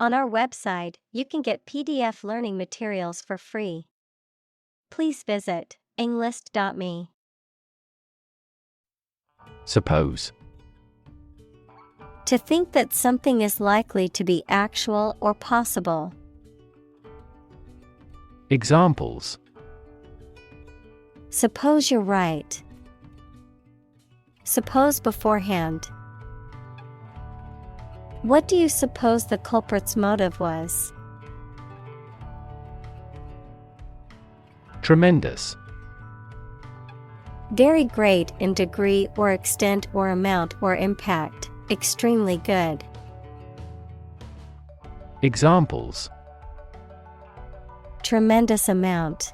On our website, you can get PDF learning materials for free. Please visit englist.me. Suppose. To think that something is likely to be actual or possible. Examples. Suppose you're right. Suppose beforehand. What do you suppose the culprit's motive was? Tremendous. Very great in degree or extent or amount or impact, extremely good. Examples. Tremendous amount.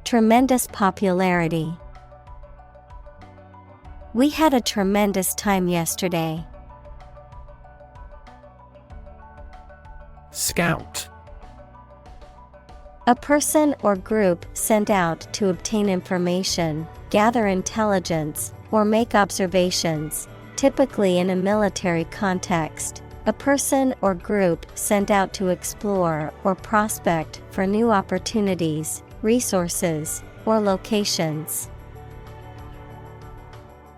Tremendous popularity. We had a tremendous time yesterday. Scout. A person or group sent out to obtain information, gather intelligence, or make observations, typically in a military context. A person or group sent out to explore or prospect for new opportunities, resources, or locations.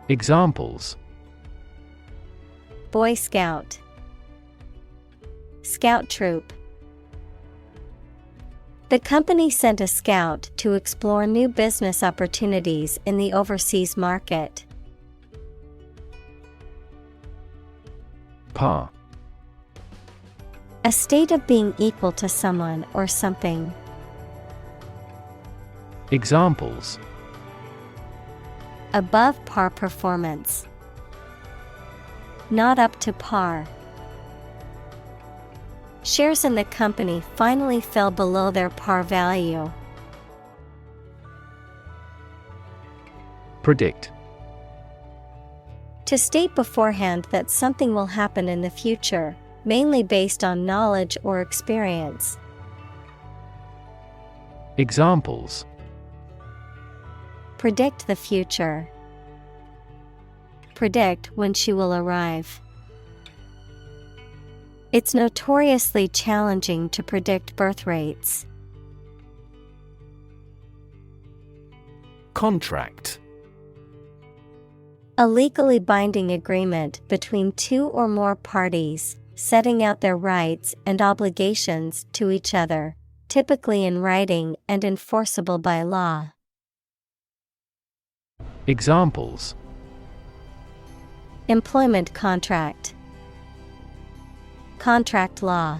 Examples. Boy Scout. Scout troop. The company sent a scout to explore new business opportunities in the overseas market. Par. A state of being equal to someone or something. Examples. Above par performance. Not up to par. Shares in the company finally fell below their par value. Predict. To state beforehand that something will happen in the future, mainly based on knowledge or experience. Examples. Predict the future. Predict when she will arrive. It's notoriously challenging to predict birth rates. Contract. A legally binding agreement between two or more parties, setting out their rights and obligations to each other, typically in writing and enforceable by law. Examples. Employment contract. Contract law.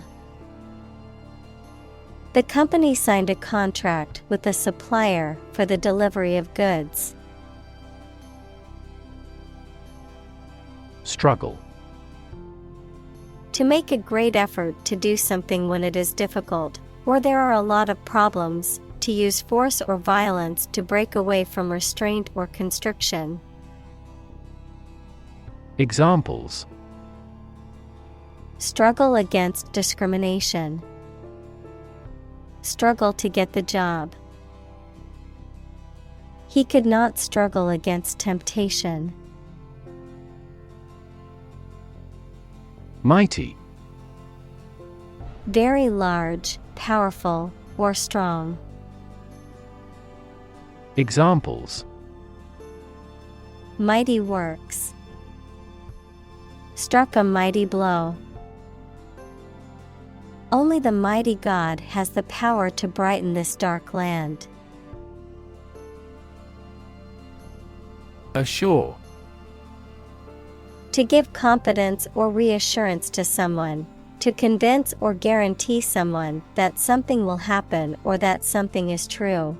The company signed a contract with the supplier for the delivery of goods. Struggle. To make a great effort to do something when it is difficult, or there are a lot of problems, to use force or violence to break away from restraint or constriction. Examples. Struggle against discrimination. Struggle to get the job. He could not struggle against temptation. Mighty. Very large, powerful, or strong. Examples. Mighty works. Struck a mighty blow. Only the mighty God has the power to brighten this dark land. Assure. To give confidence or reassurance to someone, to convince or guarantee someone that something will happen or that something is true.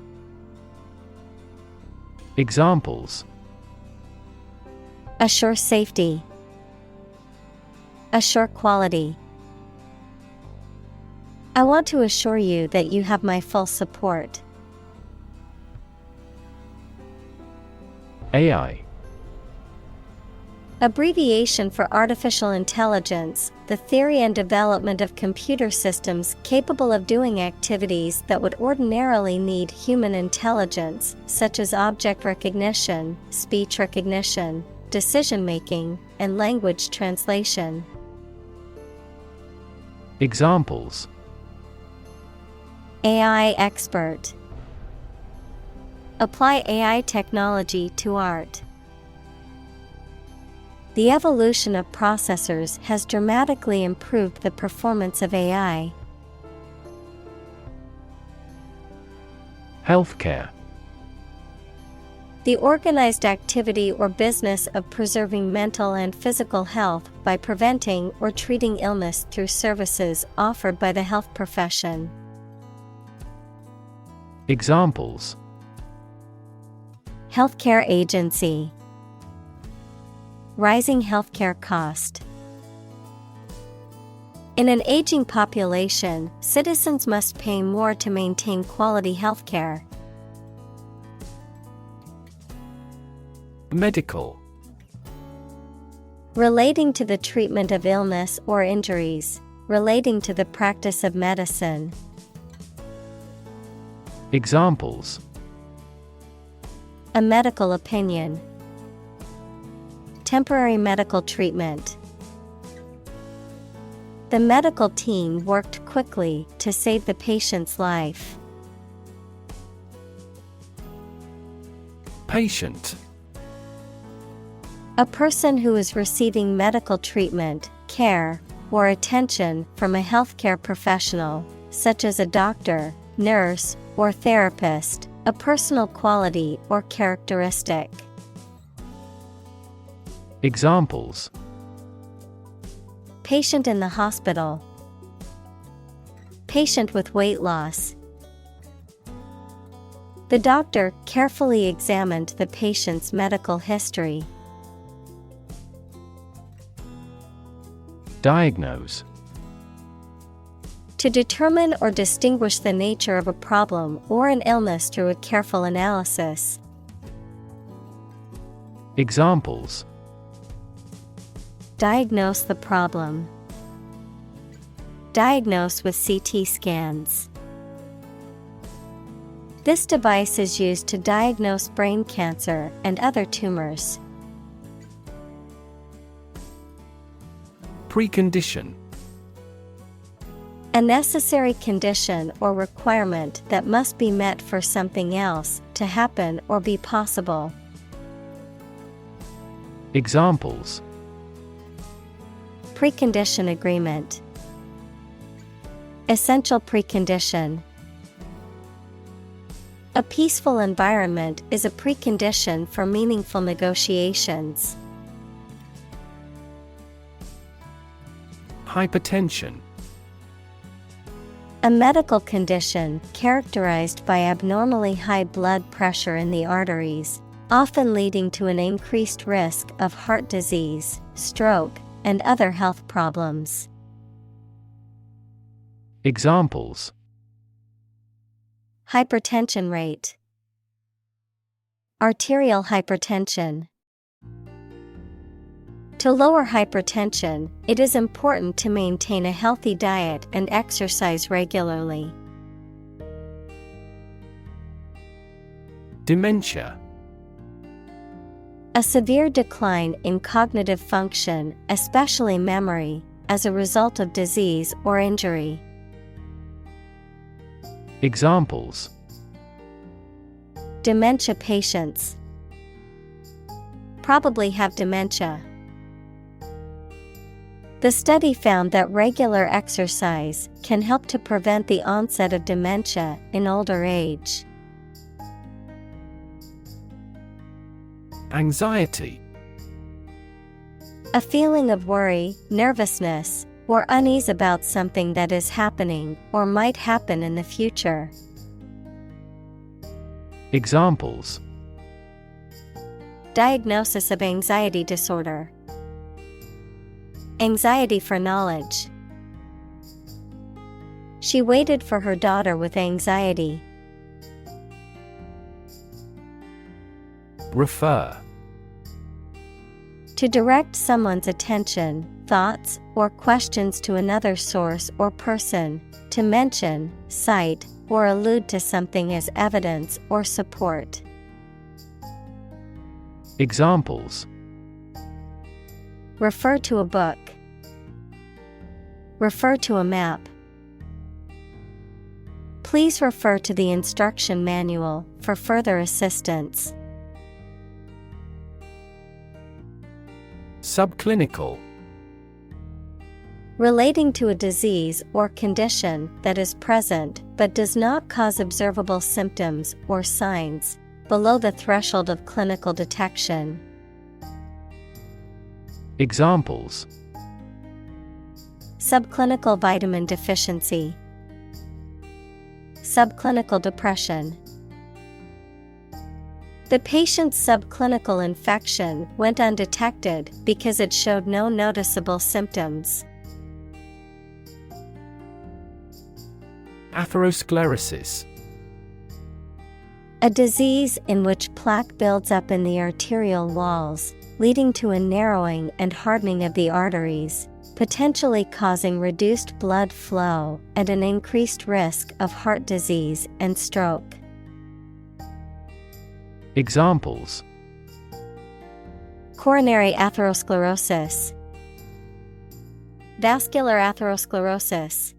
Examples. Assure safety. Assure quality. I want to assure you that you have my full support. AI. Abbreviation for artificial intelligence, the theory and development of computer systems capable of doing activities that would ordinarily need human intelligence, such as object recognition, speech recognition, decision-making, and language translation. Examples: AI expert. Apply AI technology to art. The evolution of processors has dramatically improved the performance of AI. Healthcare. The organized activity or business of preserving mental and physical health by preventing or treating illness through services offered by the health profession. Examples: Healthcare agency. Rising healthcare cost. In an aging population, citizens must pay more to maintain quality healthcare. Medical. Relating to the treatment of illness or injuries, relating to the practice of medicine. Examples: A medical opinion. Temporary medical treatment. The medical team worked quickly to save the patient's life. Patient. A person who is receiving medical treatment, care, or attention from a healthcare professional, such as a doctor, nurse, or therapist, a personal quality or characteristic. Examples: Patient in the hospital. Patient with weight loss. The doctor carefully examined the patient's medical history. Diagnose. To determine or distinguish the nature of a problem or an illness through a careful analysis. Examples: Diagnose the problem. Diagnose with CT scans. This device is used to diagnose brain cancer and other tumors. Precondition. A necessary condition or requirement that must be met for something else to happen or be possible. Examples: Precondition agreement. Essential precondition. A peaceful environment is a precondition for meaningful negotiations. Hypertension. A medical condition characterized by abnormally high blood pressure in the arteries, often leading to an increased risk of heart disease, stroke, and other health problems. Examples: Hypertension rate. Arterial hypertension. To lower hypertension, it is important to maintain a healthy diet and exercise regularly. Dementia. A severe decline in cognitive function, especially memory, as a result of disease or injury. Examples: Dementia patients probably have dementia. The study found that regular exercise can help to prevent the onset of dementia in older age. Anxiety. A feeling of worry, nervousness, or unease about something that is happening or might happen in the future. Examples: Diagnosis of anxiety disorder. Anxiety for knowledge. She waited for her daughter with anxiety. Refer. To direct someone's attention, thoughts, or questions to another source or person, to mention, cite, or allude to something as evidence or support. Examples: Refer to a book. Refer to a map. Please refer to the instruction manual for further assistance. Subclinical. Relating to a disease or condition that is present but does not cause observable symptoms or signs, below the threshold of clinical detection. Examples: Subclinical vitamin deficiency, subclinical depression. The patient's subclinical infection went undetected because it showed no noticeable symptoms. Atherosclerosis. A disease in which plaque builds up in the arterial walls, leading to a narrowing and hardening of the arteries, potentially causing reduced blood flow and an increased risk of heart disease and stroke. Examples: Coronary atherosclerosis, vascular atherosclerosis.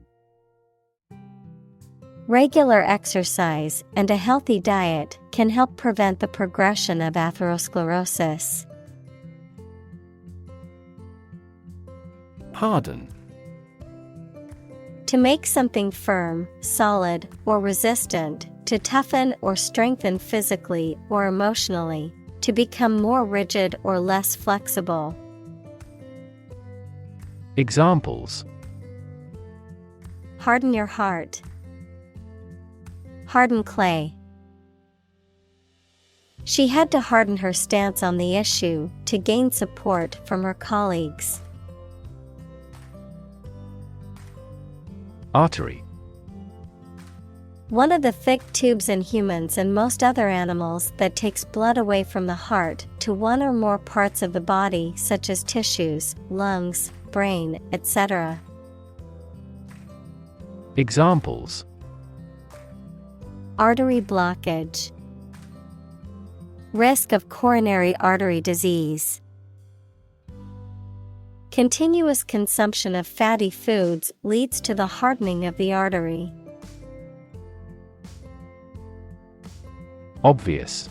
Regular exercise and a healthy diet can help prevent the progression of atherosclerosis. Harden. To make something firm, solid, or resistant, to toughen or strengthen physically or emotionally, to become more rigid or less flexible. Examples: Harden your heart. Harden clay. She had to harden her stance on the issue to gain support from her colleagues. Artery. One of the thick tubes in humans and most other animals that takes blood away from the heart to one or more parts of the body, such as tissues, lungs, brain, etc. Examples: Artery blockage. Risk of coronary artery disease. Continuous consumption of fatty foods leads to the hardening of the artery. Obvious.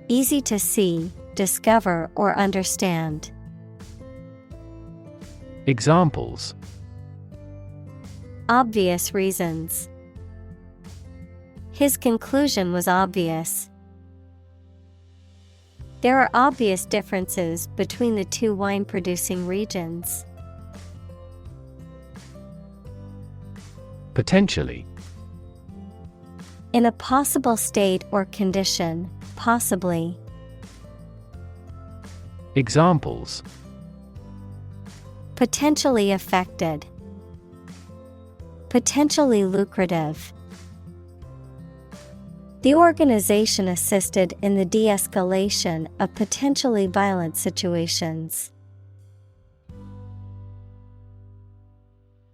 Easy to see, discover, or understand. Examples: Obvious reasons. His conclusion was obvious. There are obvious differences between the two wine-producing regions. Potentially. In a possible state or condition, possibly. Examples: Potentially affected. Potentially lucrative. The organization assisted in the de-escalation of potentially violent situations.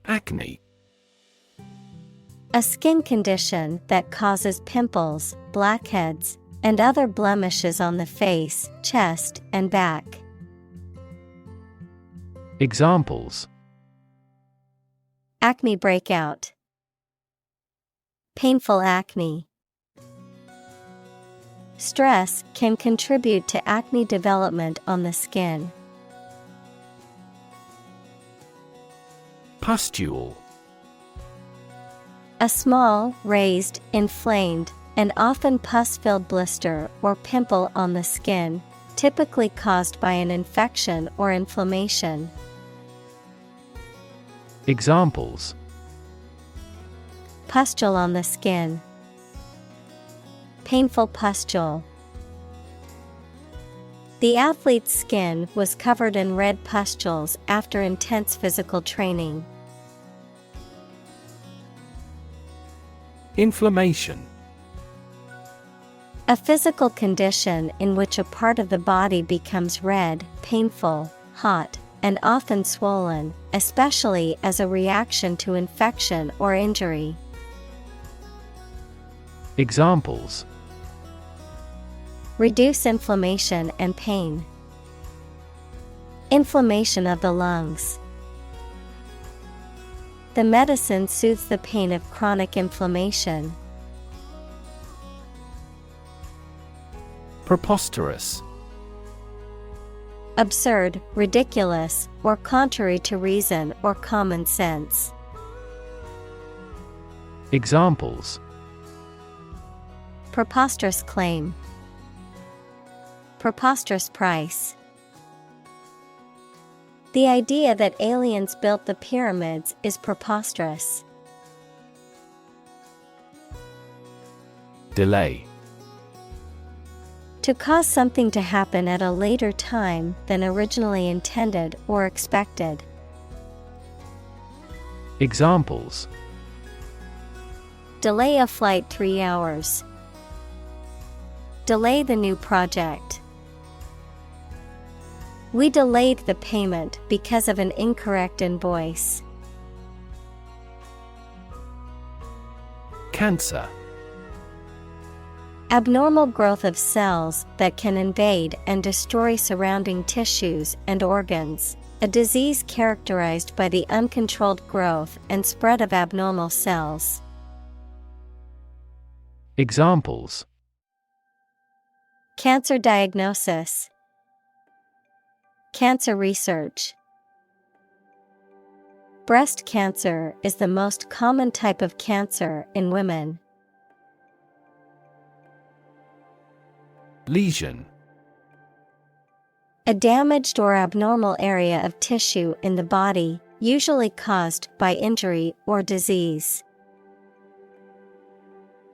Acne. A skin condition that causes pimples, blackheads, and other blemishes on the face, chest, and back. Examples: Acne breakout. Painful acne. Stress can contribute to acne development on the skin. Pustule. A small, raised, inflamed, and often pus-filled blister or pimple on the skin, typically caused by an infection or inflammation. Examples: Pustule on the skin. Painful pustule. The athlete's skin was covered in red pustules after intense physical training. Inflammation. A physical condition in which a part of the body becomes red, painful, hot, and often swollen, especially as a reaction to infection or injury. Examples: Reduce inflammation and pain. Inflammation of the lungs. The medicine soothes the pain of chronic inflammation. Preposterous. Absurd, ridiculous, or contrary to reason or common sense. Examples: Preposterous claim. Preposterous price. The idea that aliens built the pyramids is preposterous. Delay. To cause something to happen at a later time than originally intended or expected. Examples: Delay a flight 3 hours. Delay the new project. We delayed the payment because of an incorrect invoice. Cancer. Abnormal growth of cells that can invade and destroy surrounding tissues and organs. A disease characterized by the uncontrolled growth and spread of abnormal cells. Examples: Cancer diagnosis. Cancer research. Breast cancer is the most common type of cancer in women. Lesion. A damaged or abnormal area of tissue in the body, usually caused by injury or disease.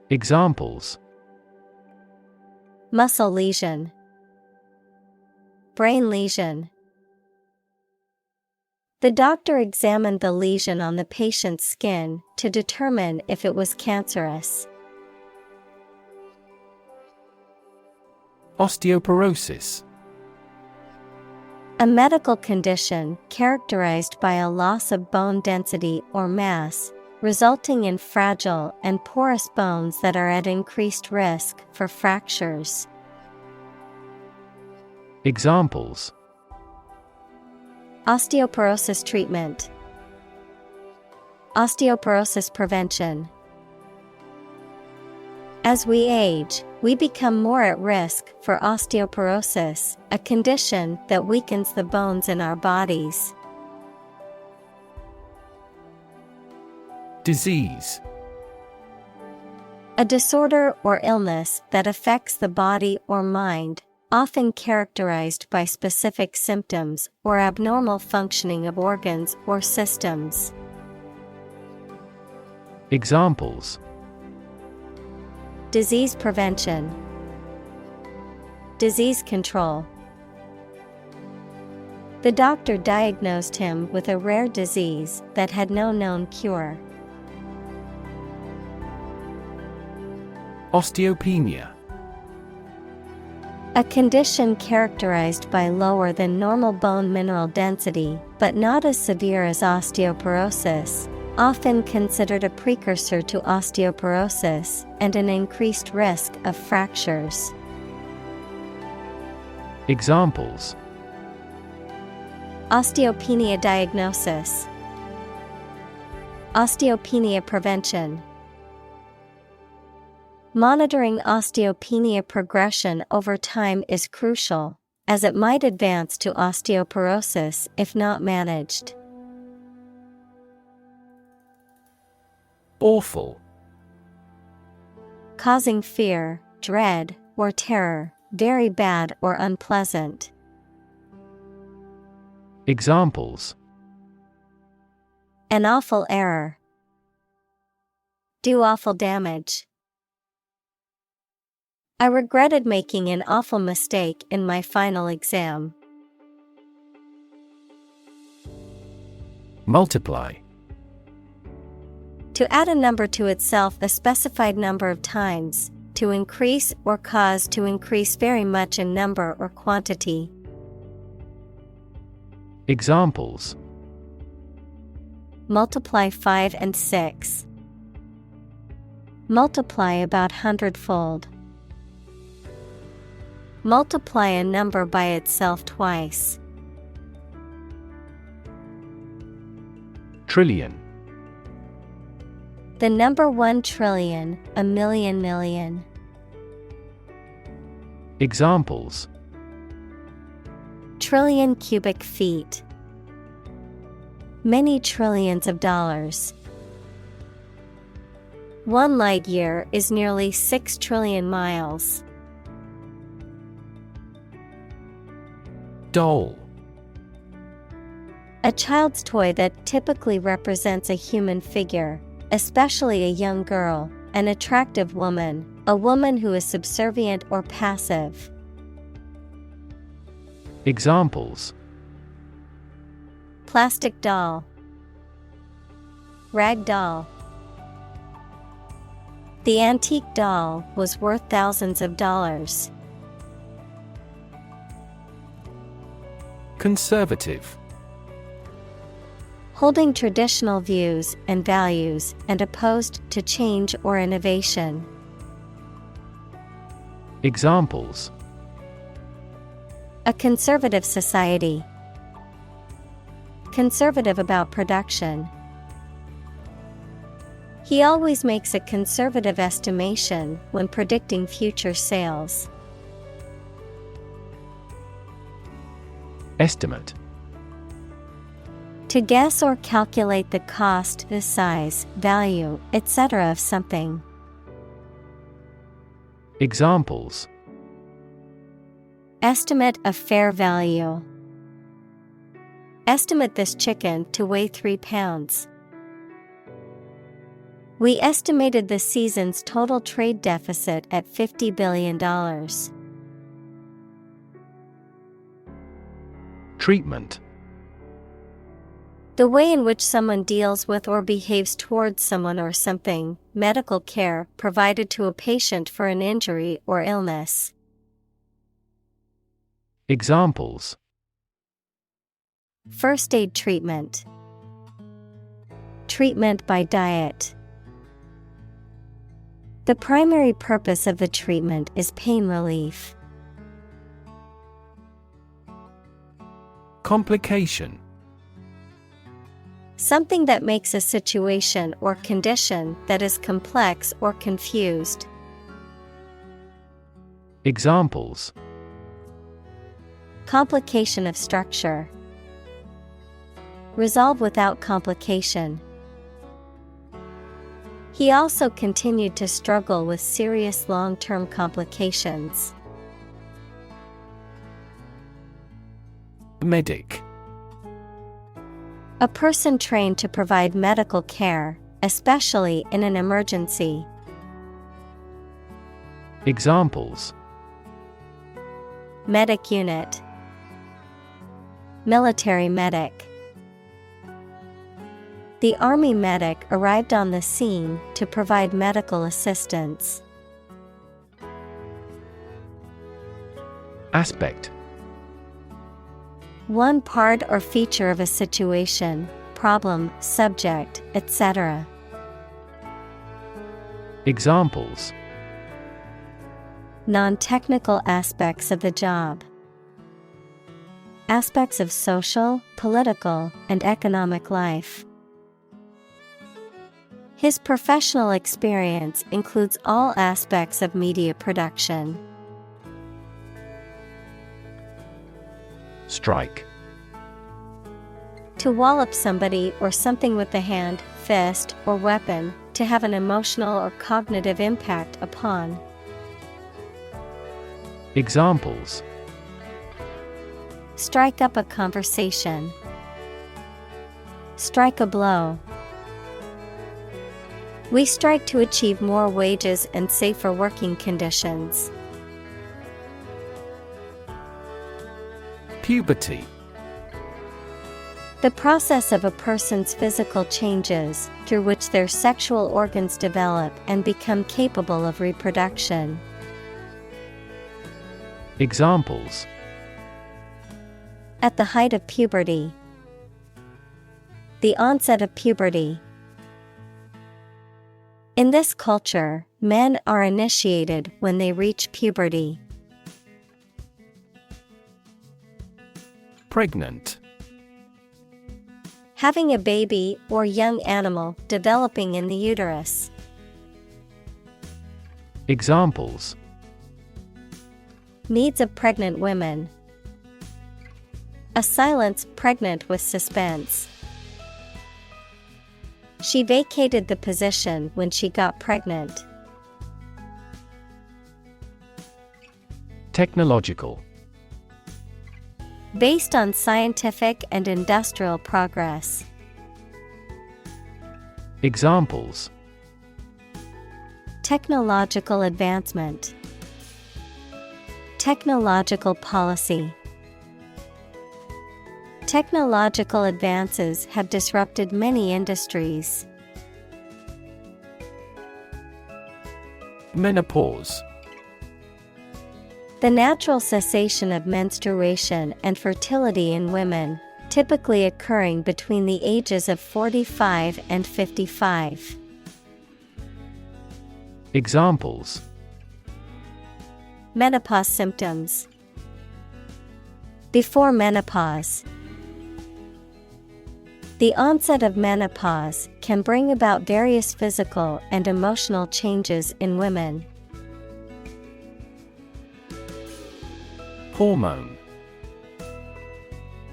Examples: Muscle lesion. Brain lesion. The doctor examined the lesion on the patient's skin to determine if it was cancerous. Osteoporosis. A medical condition characterized by a loss of bone density or mass, resulting in fragile and porous bones that are at increased risk for fractures. Examples: Osteoporosis treatment. Osteoporosis prevention. As we age, we become more at risk for osteoporosis, a condition that weakens the bones in our bodies. Disease. A disorder or illness that affects the body or mind, often characterized by specific symptoms or abnormal functioning of organs or systems. Examples: Disease prevention. Disease control. The doctor diagnosed him with a rare disease that had no known cure. Osteopenia. A condition characterized by lower than normal bone mineral density, but not as severe as osteoporosis, often considered a precursor to osteoporosis and an increased risk of fractures. Examples: Osteopenia diagnosis. Osteopenia prevention. Monitoring osteopenia progression over time is crucial, as it might advance to osteoporosis if not managed. Awful. Causing fear, dread, or terror, very bad or unpleasant. Examples: An awful error. Do awful damage. I regretted making an awful mistake in my final exam. Multiply. To add a number to itself a specified number of times, to increase or cause to increase very much in number or quantity. Examples: Multiply 5 and 6. Multiply about 100-fold. Multiply a number by itself twice. Trillion. The number 1 trillion, a million million. Examples: Trillion cubic feet. Many trillions of dollars. 1 light year is nearly 6 trillion miles. Doll. A child's toy that typically represents a human figure, especially a young girl, an attractive woman, a woman who is subservient or passive. Examples: Plastic doll. Rag doll. The antique doll was worth thousands of dollars. Conservative. Holding traditional views and values and opposed to change or innovation. Examples: A conservative society. Conservative about production. He always makes a conservative estimation when predicting future sales. Estimate. To guess or calculate the cost, the size, value, etc. of something. Examples: Estimate of fair value. Estimate this chicken to weigh 3 pounds. We estimated the season's total trade deficit at $50 billion. Treatment. The way in which someone deals with or behaves towards someone or something, medical care provided to a patient for an injury or illness. Examples: First aid treatment. Treatment by diet. The primary purpose of the treatment is pain relief. Complication. Something that makes a situation or condition that is complex or confused. Examples: Complication of structure. Resolve without complication. He also continued to struggle with serious long-term complications. Medic. A person trained to provide medical care, especially in an emergency. Examples: Medic unit. Military medic. The army medic arrived on the scene to provide medical assistance. Aspect. One part or feature of a situation, problem, subject, etc. Examples: Non-technical aspects of the job. Aspects of social, political, and economic life. His professional experience includes all aspects of media production. Strike. To wallop somebody or something with the hand, fist, or weapon, to have an emotional or cognitive impact upon. Examples: Strike up a conversation. Strike a blow. We strike to achieve more wages and safer working conditions. Puberty. The process of a person's physical changes, through which their sexual organs develop and become capable of reproduction. Examples: At the height of puberty. The onset of puberty. In this culture, men are initiated when they reach puberty. Pregnant. Having a baby or young animal developing in the uterus. Examples: Needs of pregnant women. A silence pregnant with suspense. She vacated the position when she got pregnant. Technological. Based on scientific and industrial progress. Examples: Technological advancement. Technological policy. Technological advances have disrupted many industries. Menopause. The natural cessation of menstruation and fertility in women, typically occurring between the ages of 45 and 55. Examples: Menopause symptoms. Before menopause. The onset of menopause can bring about various physical and emotional changes in women. Hormone.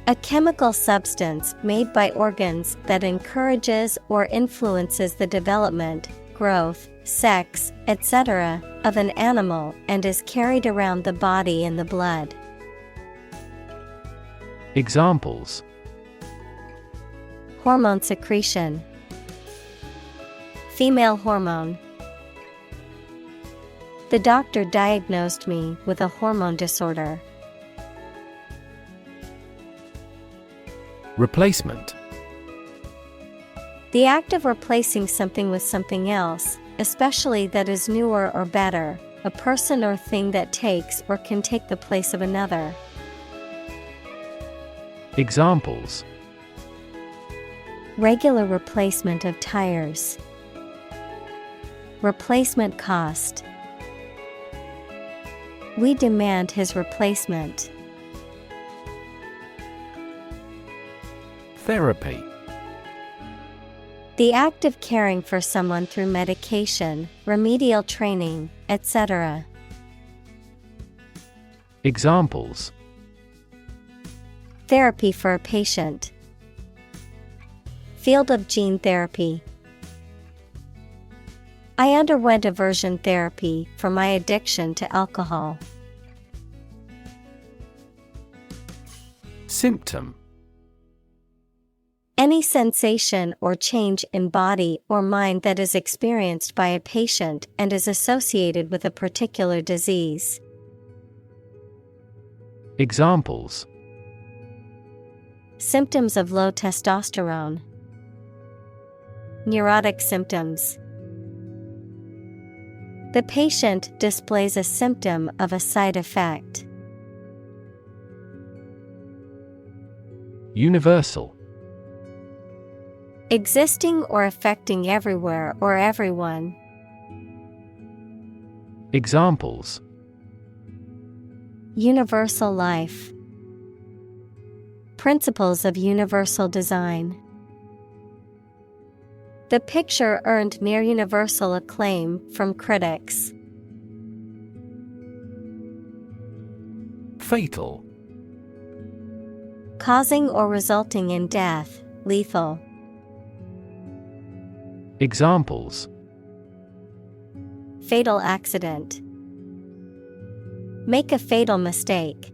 A chemical substance made by organs that encourages or influences the development, growth, sex, etc., of an animal and is carried around the body in the blood. Examples: Hormone secretion. Female hormone. The doctor diagnosed me with a hormone disorder. Replacement. The act of replacing something with something else, especially that is newer or better, a person or thing that takes or can take the place of another. Examples: Regular replacement of tires. Replacement cost. We demand his replacement. Therapy. The act of caring for someone through medication, remedial training, etc. Examples: Therapy for a patient. Field of gene therapy. I underwent aversion therapy for my addiction to alcohol. Symptom. Any sensation or change in body or mind that is experienced by a patient and is associated with a particular disease. Examples: Symptoms of low testosterone. Neurotic symptoms. The patient displays a symptom of a side effect. Universal. Existing or affecting everywhere or everyone. Examples: Universal life. Principles of universal design. The picture earned near universal acclaim from critics. Fatal. Causing or resulting in death, lethal. Examples: Fatal accident. Make a fatal mistake.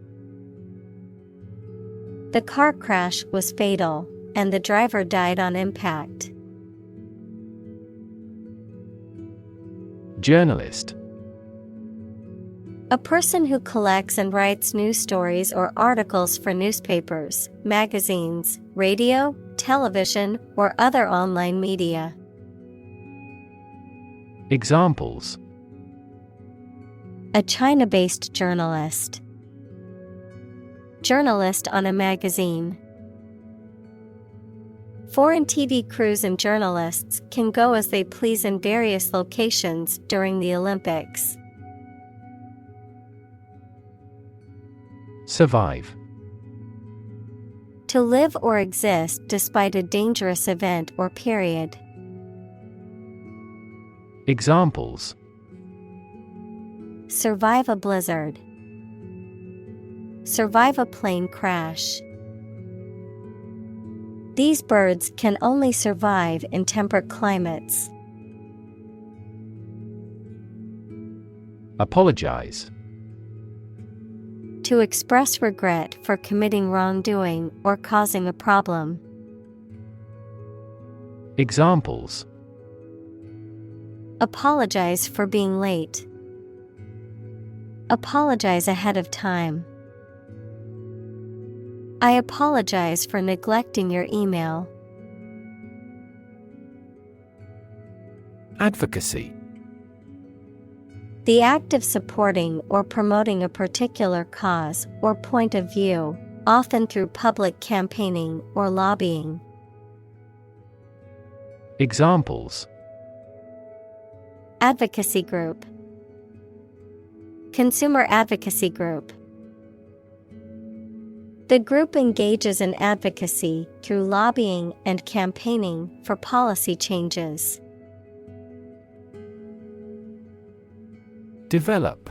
The car crash was fatal, and the driver died on impact. Journalist. A person who collects and writes news stories or articles for newspapers, magazines, radio, television, or other online media. Examples: A China-based journalist. Journalist on a magazine. Foreign TV crews and journalists can go as they please in various locations during the Olympics. Survive. To live or exist despite a dangerous event or period. Examples: Survive a blizzard. Survive a plane crash. These birds can only survive in temperate climates. Apologize. To express regret for committing wrongdoing or causing a problem. Examples: Apologize for being late. Apologize ahead of time. I apologize for neglecting your email. Advocacy. The act of supporting or promoting a particular cause or point of view, often through public campaigning or lobbying. Examples: Advocacy group. Consumer advocacy group. The group engages in advocacy through lobbying and campaigning for policy changes. Develop.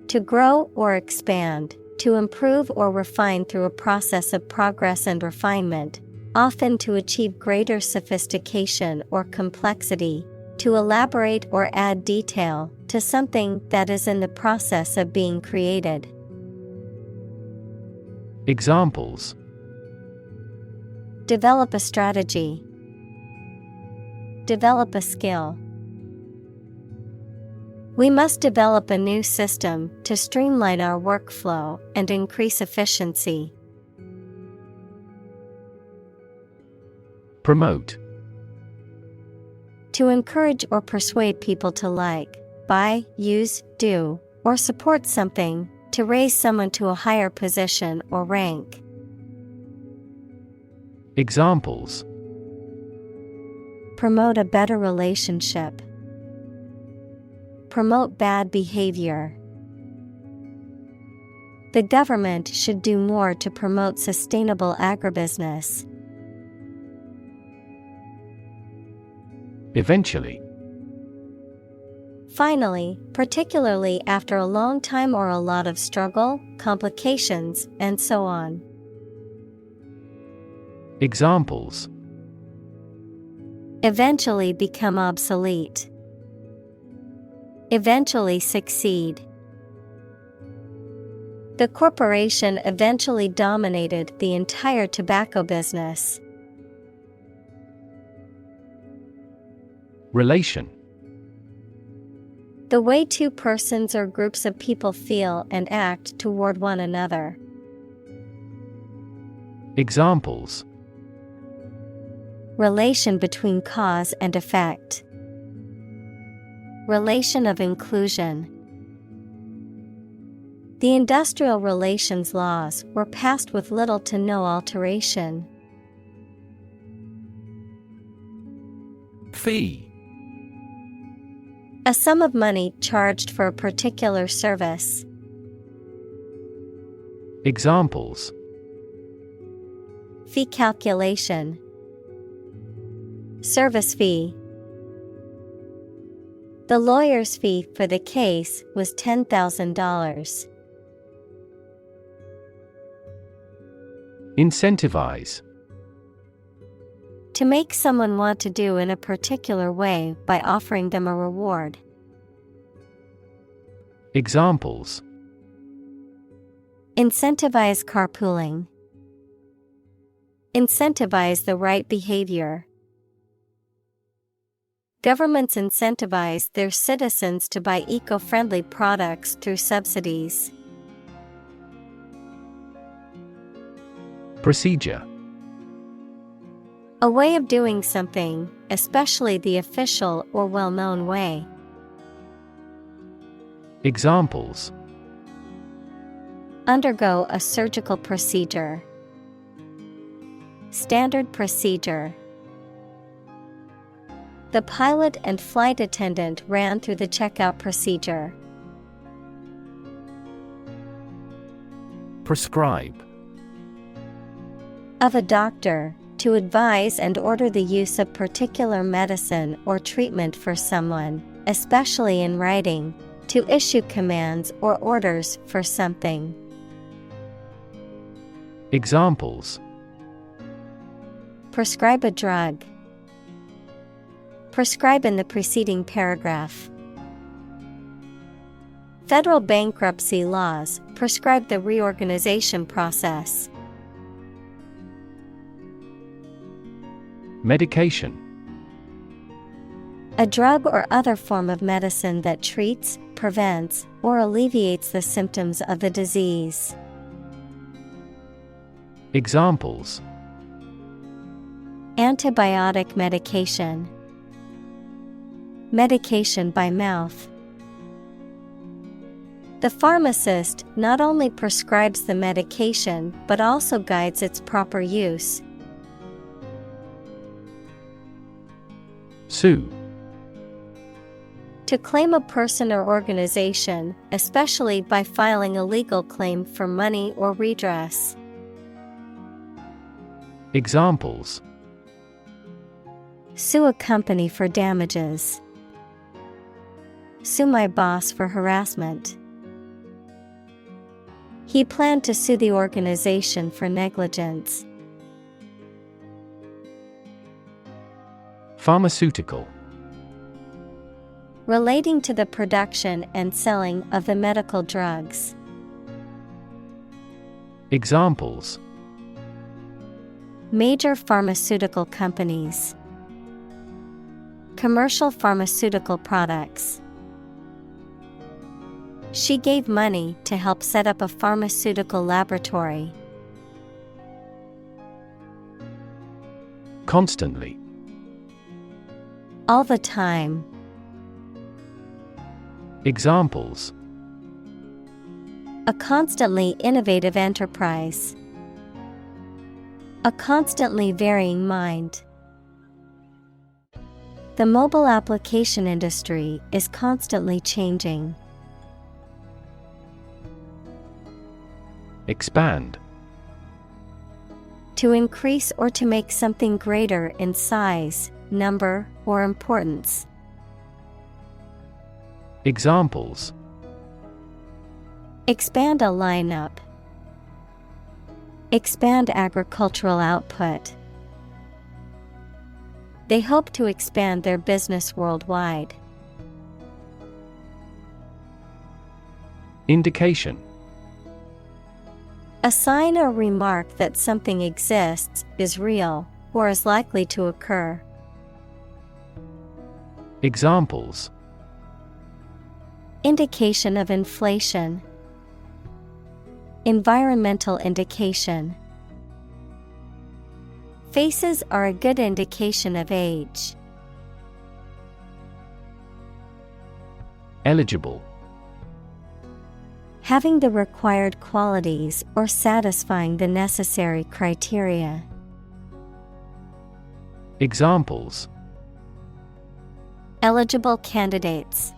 To grow or expand, to improve or refine through a process of progress and refinement, often to achieve greater sophistication or complexity, to elaborate or add detail to something that is in the process of being created. Examples: Develop a strategy. Develop a skill. We must develop a new system to streamline our workflow and increase efficiency. Promote. To encourage or persuade people to like, buy, use, do, or support something, to raise someone to a higher position or rank. Examples: Promote a better relationship. Promote bad behavior. The government should do more to promote sustainable agribusiness. Eventually. Finally, particularly after a long time or a lot of struggle, complications, and so on. Examples: Eventually become obsolete. Eventually succeed. The corporation eventually dominated the entire tobacco business. Relation. The way two persons or groups of people feel and act toward one another. Examples: Relation between cause and effect. Relation of inclusion. The industrial relations laws were passed with little to no alteration. Fee. A sum of money charged for a particular service. Examples: Fee calculation. Service fee. The lawyer's fee for the case was $10,000. Incentivize. To make someone want to do in a particular way by offering them a reward. Examples: Incentivize carpooling. Incentivize the right behavior. Governments incentivize their citizens to buy eco-friendly products through subsidies. Procedure. A way of doing something, especially the official or well-known way. Examples: Undergo a surgical procedure. Standard procedure. The pilot and flight attendant ran through the checkout procedure. Prescribe. Of a doctor, to advise and order the use of particular medicine or treatment for someone, especially in writing, to issue commands or orders for something. Examples: Prescribe a drug. Prescribe in the preceding paragraph. Federal bankruptcy laws prescribe the reorganization process. Medication. A drug or other form of medicine that treats, prevents, or alleviates the symptoms of the disease. Examples: Antibiotic medication. Medication by mouth. The pharmacist not only prescribes the medication but also guides its proper use. Sue. To claim a person or organization, especially by filing a legal claim for money or redress. Examples: Sue a company for damages. Sue my boss for harassment. He planned to sue the organization for negligence. Pharmaceutical. Relating to the production and selling of the medical drugs. Examples: Major pharmaceutical companies. Commercial pharmaceutical products. She gave money to help set up a pharmaceutical laboratory. Constantly. All the time. Examples: A constantly innovative enterprise. A constantly varying mind. The mobile application industry is constantly changing. Expand. To increase or to make something greater in size, number, or importance. Examples: Expand a lineup. Expand agricultural output. They hope to expand their business worldwide. Indication. A sign or remark that something exists, is real, or is likely to occur. Examples: Indication of inflation. Environmental indication. Faces are a good indication of age. Eligible. Having the required qualities or satisfying the necessary criteria. Examples: Eligible candidates.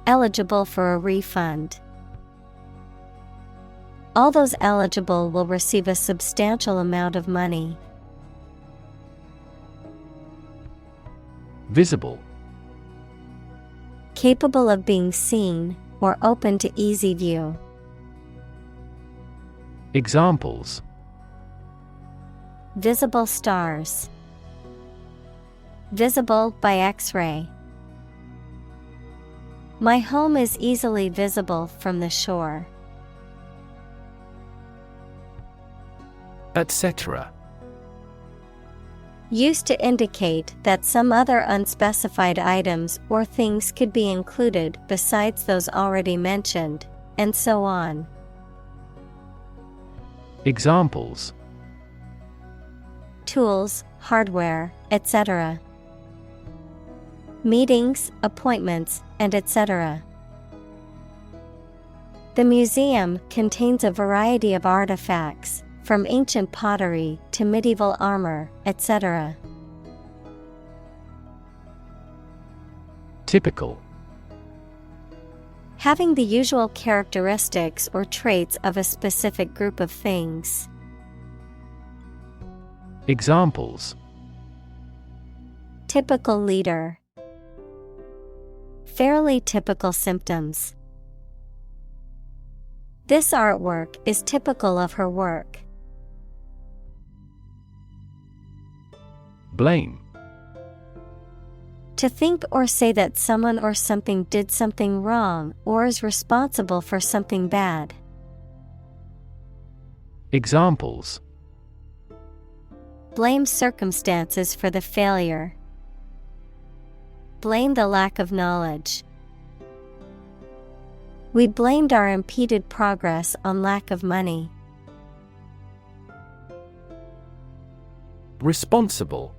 Eligible for a refund. All those eligible will receive a substantial amount of money. Visible. Capable of being seen or open to easy view. Examples: Visible stars. Visible by X-ray. My home is easily visible from the shore. Etc. Used to indicate that some other unspecified items or things could be included besides those already mentioned, and so on. Examples: Tools, hardware, etc. Meetings, appointments, and etc. The museum contains a variety of artifacts, from ancient pottery to medieval armor, etc. Typical. Having the usual characteristics or traits of a specific group of things. Examples: typical leader. Fairly typical symptoms. This artwork is typical of her work. Blame. To think or say that someone or something did something wrong or is responsible for something bad. Examples: blame circumstances for the failure. Blame the lack of knowledge. We blamed our impeded progress on lack of money. Responsible.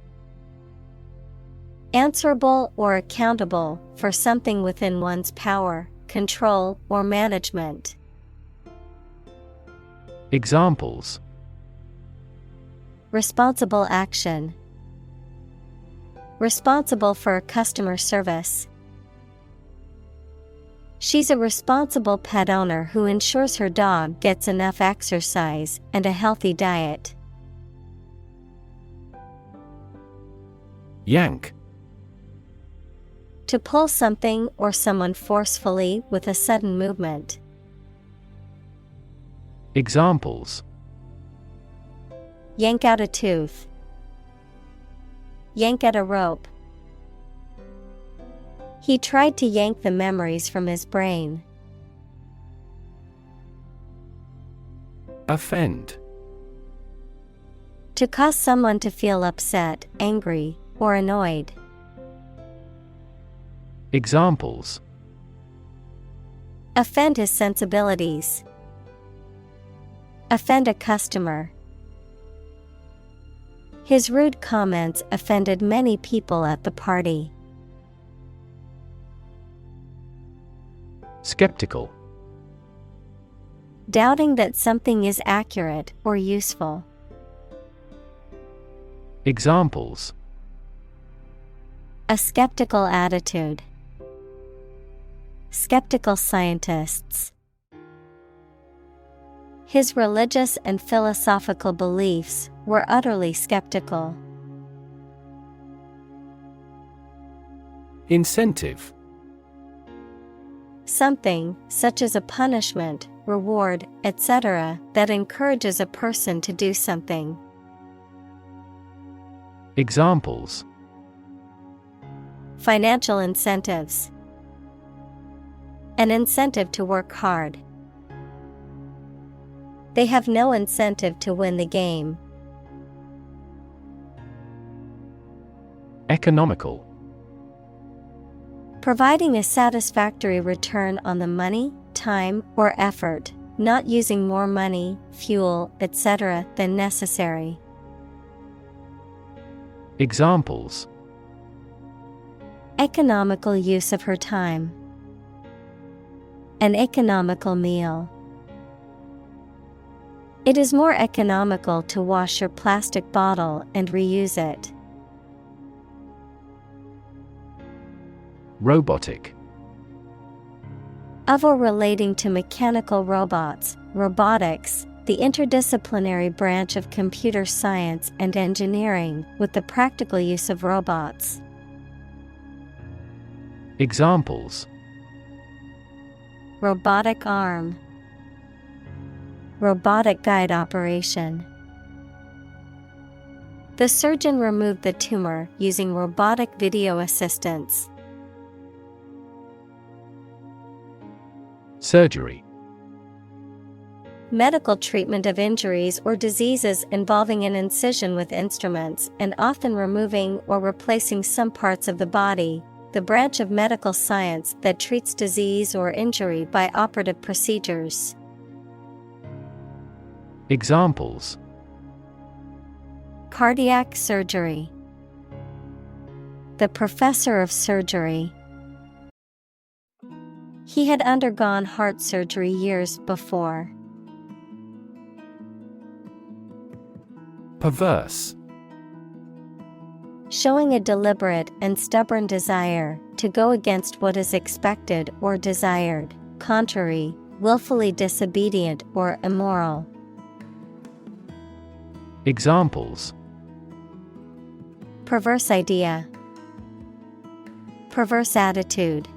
Answerable or accountable for something within one's power, control, or management. Examples: responsible action. Responsible for customer service. She's a responsible pet owner who ensures her dog gets enough exercise and a healthy diet. Yank. To pull something or someone forcefully with a sudden movement. Examples: yank out a tooth. Yank at a rope. He tried to yank the memories from his brain. Offend. To cause someone to feel upset, angry, or annoyed. Examples: offend his sensibilities. Offend a customer. His rude comments offended many people at the party. Skeptical. Doubting that something is accurate or useful. Examples: a skeptical attitude. Skeptical scientists. His religious and philosophical beliefs were utterly skeptical. Incentive. Something, such as a punishment, reward, etc., that encourages a person to do something. Examples: financial incentives. An incentive to work hard. They have no incentive to win the game. Economical. Providing a satisfactory return on the money, time, or effort, not using more money, fuel, etc. than necessary. Examples: economical use of her time. An economical meal. It is more economical to wash your plastic bottle and reuse it. Robotic. Of or relating to mechanical robots, robotics, the interdisciplinary branch of computer science and engineering with the practical use of robots. Examples: robotic arm. Robotic guide operation. The surgeon removed the tumor using robotic video assistance. Surgery. Medical treatment of injuries or diseases involving an incision with instruments and often removing or replacing some parts of the body, the branch of medical science that treats disease or injury by operative procedures. Examples: cardiac surgery. The professor of surgery. He had undergone heart surgery years before. Perverse. Showing a deliberate and stubborn desire to go against what is expected or desired, contrary, willfully disobedient or immoral. Examples: Perverse idea. Perverse attitude.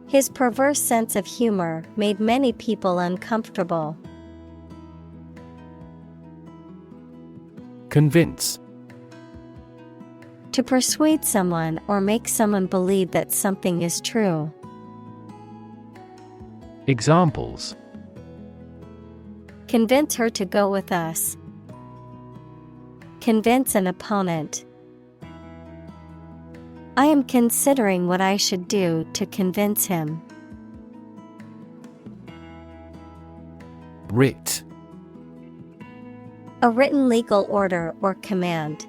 His perverse sense of humor made many people uncomfortable. Convince. To persuade someone or make someone believe that something is true. Examples: Convince her to go with us. Convince an opponent. I am considering what I should do to convince him. Writ. A written legal order or command.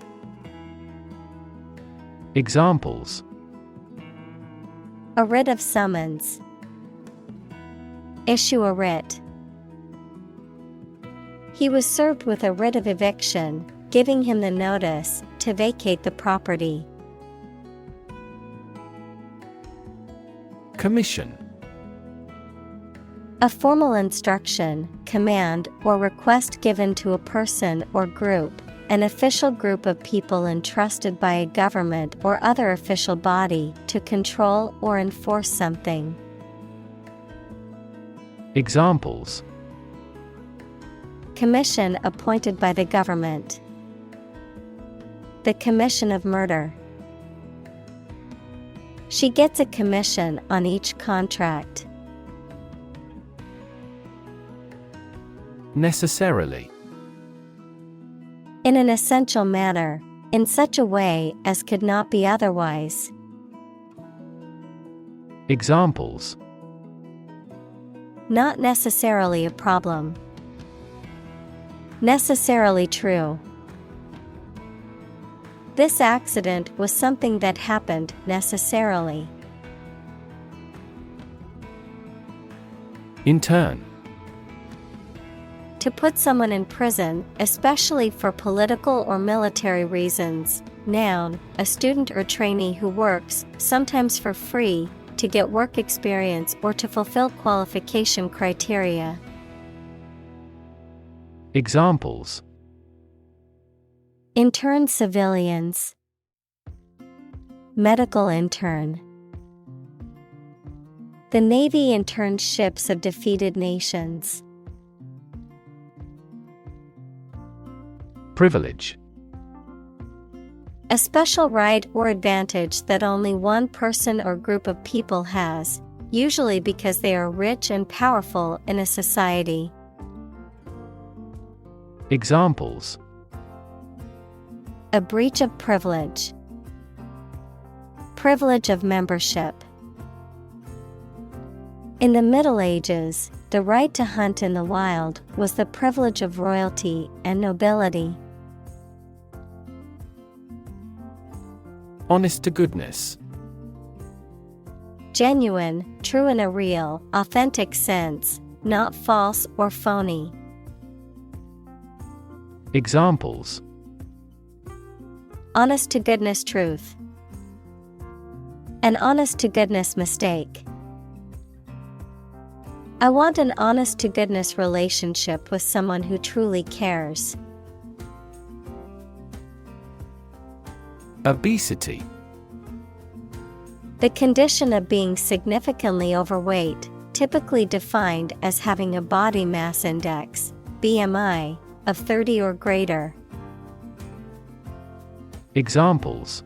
Examples: A writ of summons. Issue a writ. He was served with a writ of eviction, giving him the notice to vacate the property. Commission. A formal instruction, command, or request given to a person or group, an official group of people entrusted by a government or other official body to control or enforce something. Examples: Commission appointed by the government. The commission of murder. She gets a commission on each contract. Necessarily. In an essential manner, in such a way as could not be otherwise. Examples: Not necessarily a problem. Necessarily true. This accident was something that happened necessarily. Intern. To put someone in prison, especially for political or military reasons. Noun, a student or trainee who works, sometimes for free, to get work experience or to fulfill qualification criteria. Examples: Intern civilians. Medical intern. The Navy interned ships of defeated nations. Privilege. A special right or advantage that only one person or group of people has, usually because they are rich and powerful in a society. Examples: A breach of privilege. Privilege of membership. In the Middle Ages, the right to hunt in the wild was the privilege of royalty and nobility. Honest to goodness. Genuine, true in a real, authentic sense, not false or phony. Examples: Honest to goodness truth. An honest to goodness mistake. I want an honest to goodness relationship with someone who truly cares. Obesity. The condition of being significantly overweight, typically defined as having a body mass index, BMI, of 30 or greater. Examples: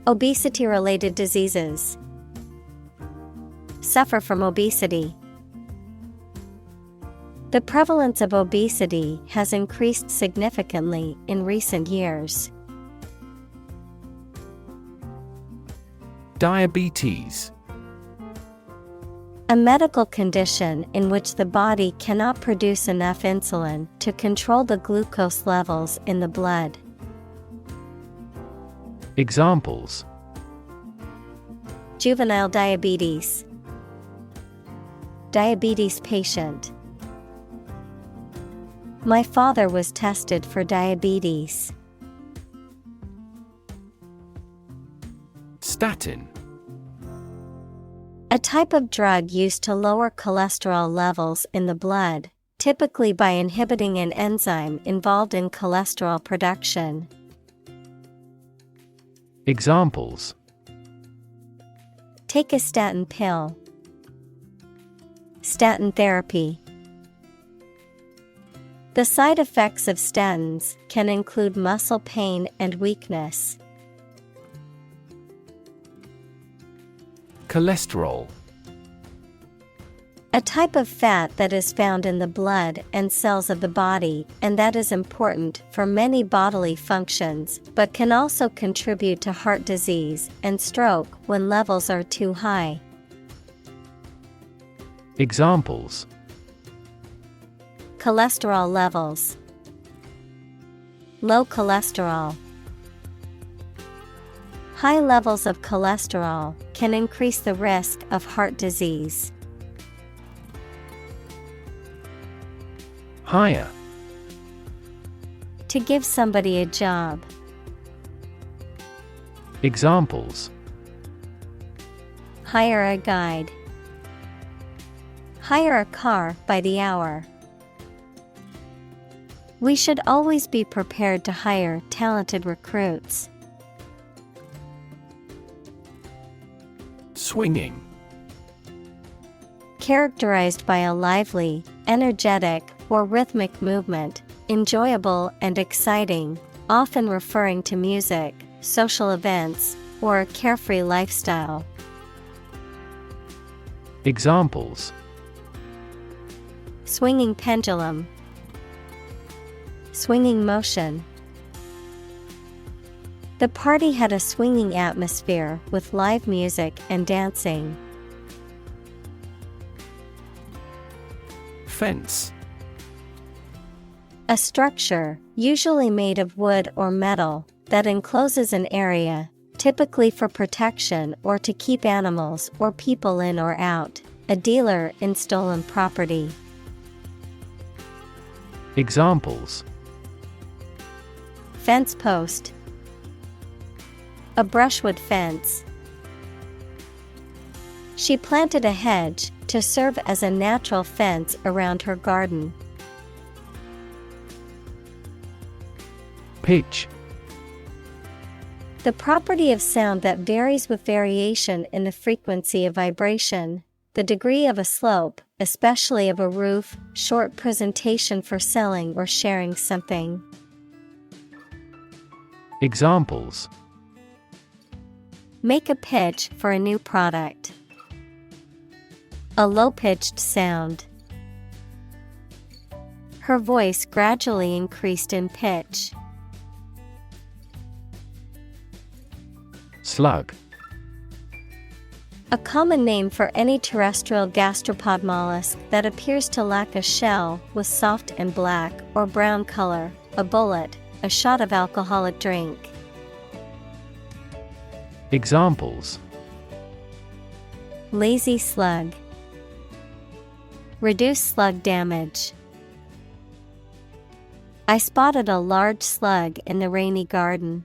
Obesity-related diseases. Suffer from obesity. The prevalence of obesity has increased significantly in recent years. Diabetes. A medical condition in which the body cannot produce enough insulin to control the glucose levels in the blood. Examples: Juvenile diabetes. Diabetes patient. My father was tested for diabetes. Statin. A type of drug used to lower cholesterol levels in the blood, typically by inhibiting an enzyme involved in cholesterol production. Examples: Take a statin pill. Statin therapy. The side effects of statins can include muscle pain and weakness. Cholesterol. A type of fat that is found in the blood and cells of the body and that is important for many bodily functions, but can also contribute to heart disease and stroke when levels are too high. Examples: Cholesterol levels. Low cholesterol. High levels of cholesterol can increase the risk of heart disease. Hire. To give somebody a job. Examples: Hire a guide. Hire a car by the hour. We should always be prepared to hire talented recruits. Swinging. Characterized by a lively, energetic, or rhythmic movement, enjoyable and exciting, often referring to music, social events, or a carefree lifestyle. Examples: Swinging pendulum. Swinging motion. The party had a swinging atmosphere with live music and dancing. Fence. A structure, usually made of wood or metal, that encloses an area, typically for protection or to keep animals or people in or out. A dealer in stolen property. Examples: Fence post. A brushwood fence. She planted a hedge to serve as a natural fence around her garden. Pitch. The property of sound that varies with variation in the frequency of vibration, the degree of a slope, especially of a roof, short presentation for selling or sharing something. Examples: Make a pitch for a new product. A low-pitched sound. Her voice gradually increased in pitch. Slug. A common name for any terrestrial gastropod mollusk that appears to lack a shell with soft and black or brown color, a bullet, a shot of alcoholic drink. Examples: Lazy slug. Reduce slug damage. I spotted a large slug in the rainy garden.